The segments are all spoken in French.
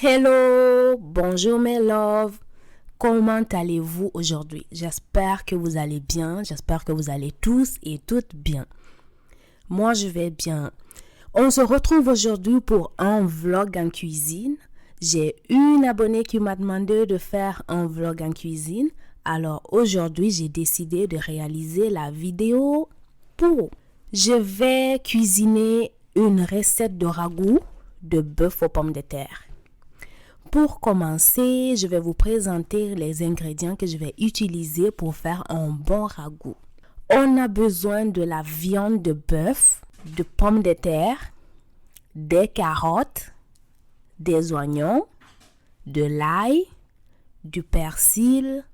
Hello, bonjour mes loves, comment allez-vous aujourd'hui? J'espère que vous allez bien, j'espère que vous allez tous et toutes bien. Moi je vais bien. On se retrouve aujourd'hui pour un vlog en cuisine. J'ai une abonnée qui m'a demandé de faire un vlog en cuisine. Alors aujourd'hui j'ai décidé de réaliser la vidéo pour. Je vais cuisiner une recette de ragoût de bœuf aux pommes de terre. Pour commencer, je vais vous présenter les ingrédients que je vais utiliser pour faire un bon ragoût. On a besoin de la viande de bœuf, de pommes de terre, des carottes, des oignons, de l'ail, du persil,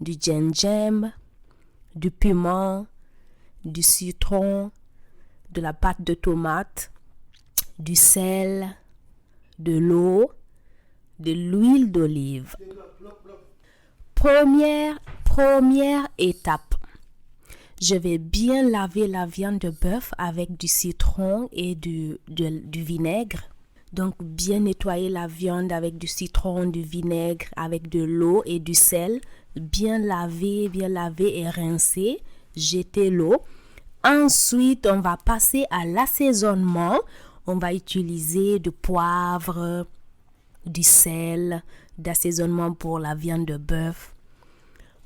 du gingembre, du piment, du citron, de la pâte de tomate, du sel, de l'eau, de l'huile d'olive. Première étape. Je vais bien laver la viande de bœuf avec du citron et du vinaigre. Donc, bien nettoyer la viande avec du citron, du vinaigre, avec de l'eau et du sel. Bien laver et rincer. Jeter l'eau. Ensuite, on va passer à l'assaisonnement. On va utiliser du poivre, du sel, d'assaisonnement pour la viande de bœuf.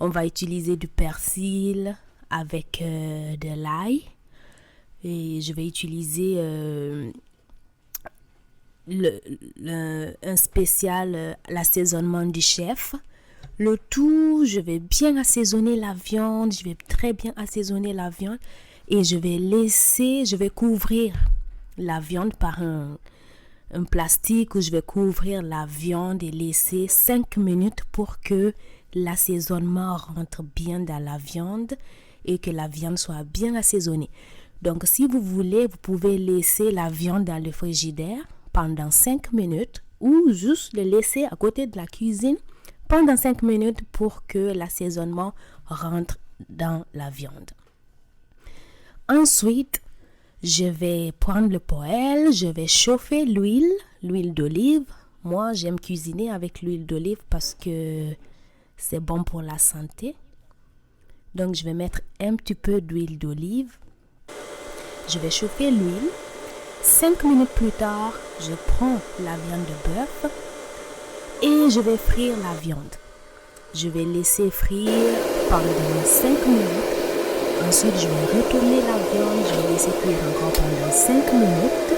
On va utiliser du persil avec de l'ail. Et je vais utiliser un spécial, l'assaisonnement du chef. Le tout, je vais bien assaisonner la viande. Je vais très bien assaisonner la viande. Et je vais couvrir la viande par un plastique où je vais couvrir la viande et laisser 5 minutes pour que l'assaisonnement rentre bien dans la viande et que la viande soit bien assaisonnée. Donc, si vous voulez, vous pouvez laisser la viande dans le frigidaire pendant 5 minutes ou juste le laisser à côté de la cuisine pendant 5 minutes pour que l'assaisonnement rentre dans la viande. Ensuite, je vais prendre le poêle, je vais chauffer l'huile d'olive. Moi, j'aime cuisiner avec l'huile d'olive parce que c'est bon pour la santé. Donc, je vais mettre un petit peu d'huile d'olive. Je vais chauffer l'huile. 5 minutes plus tard, je prends la viande de bœuf et je vais frire la viande. Je vais laisser frire pendant 5 minutes. Ensuite, je vais retourner la viande, je vais laisser cuire encore pendant 5 minutes.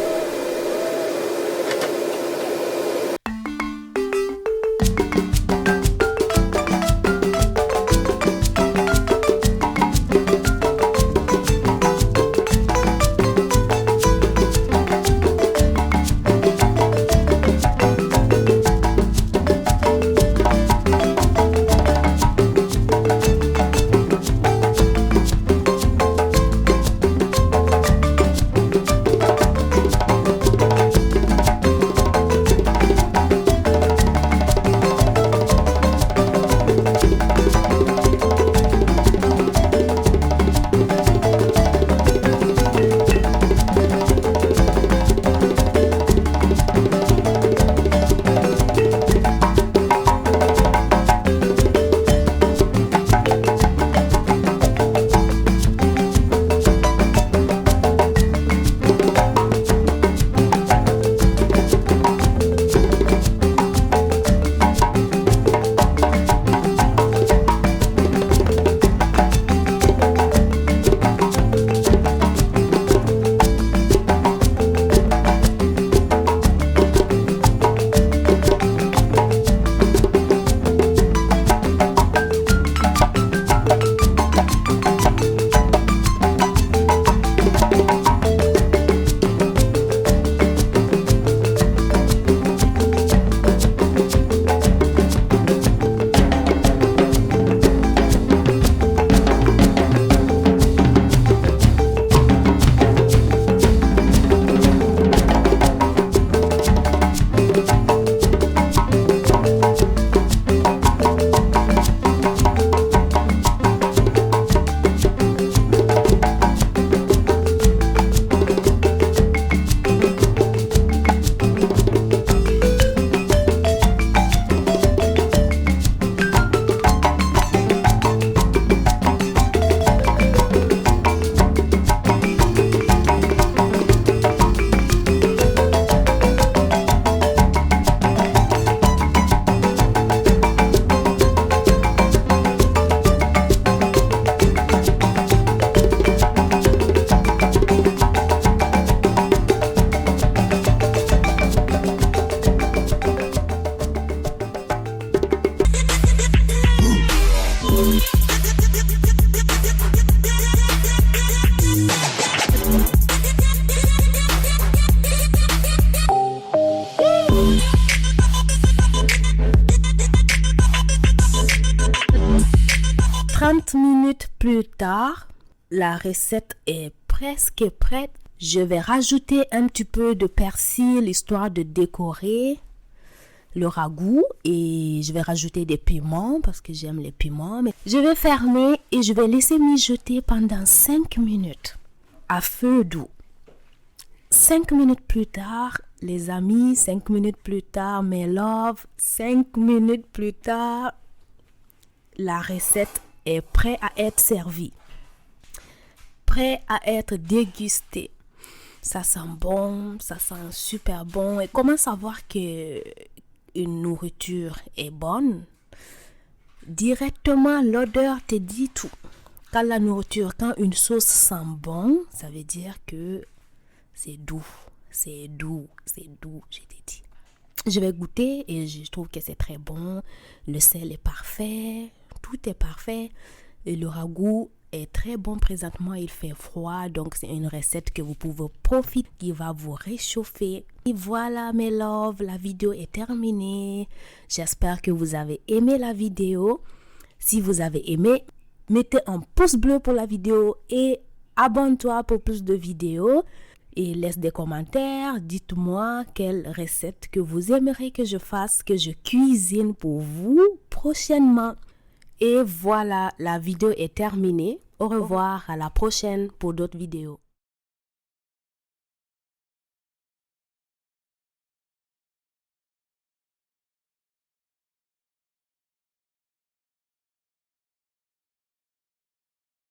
30 minutes plus tard, la recette est presque prête. Je vais rajouter un petit peu de persil histoire de décorer le ragoût et je vais rajouter des piments parce que j'aime les piments. Mais je vais fermer et je vais laisser mijoter pendant 5 minutes à feu doux. 5 minutes plus tard, les amis, 5 minutes plus tard, mes loves, 5 minutes plus tard, la recette est prête à être servie, prête à être dégustée. Ça sent bon, ça sent super bon. Et comment savoir que une nourriture est bonne? Directement, l'odeur te dit tout. Quand une sauce sent bon, ça veut dire que c'est doux, je t'ai dit. Je vais goûter et je trouve que c'est très bon. Le sel est parfait, tout est parfait. Et le ragoût est très bon présentement, il fait froid. Donc c'est une recette que vous pouvez profiter, qui va vous réchauffer. Et voilà mes loves, la vidéo est terminée. J'espère que vous avez aimé la vidéo. Si vous avez aimé, mettez un pouce bleu pour la vidéo et abonne-toi pour plus de vidéos. Et laisse des commentaires, dites-moi quelle recette que vous aimeriez que je fasse, que je cuisine pour vous prochainement. Et voilà, la vidéo est terminée. Au revoir, à la prochaine pour d'autres vidéos.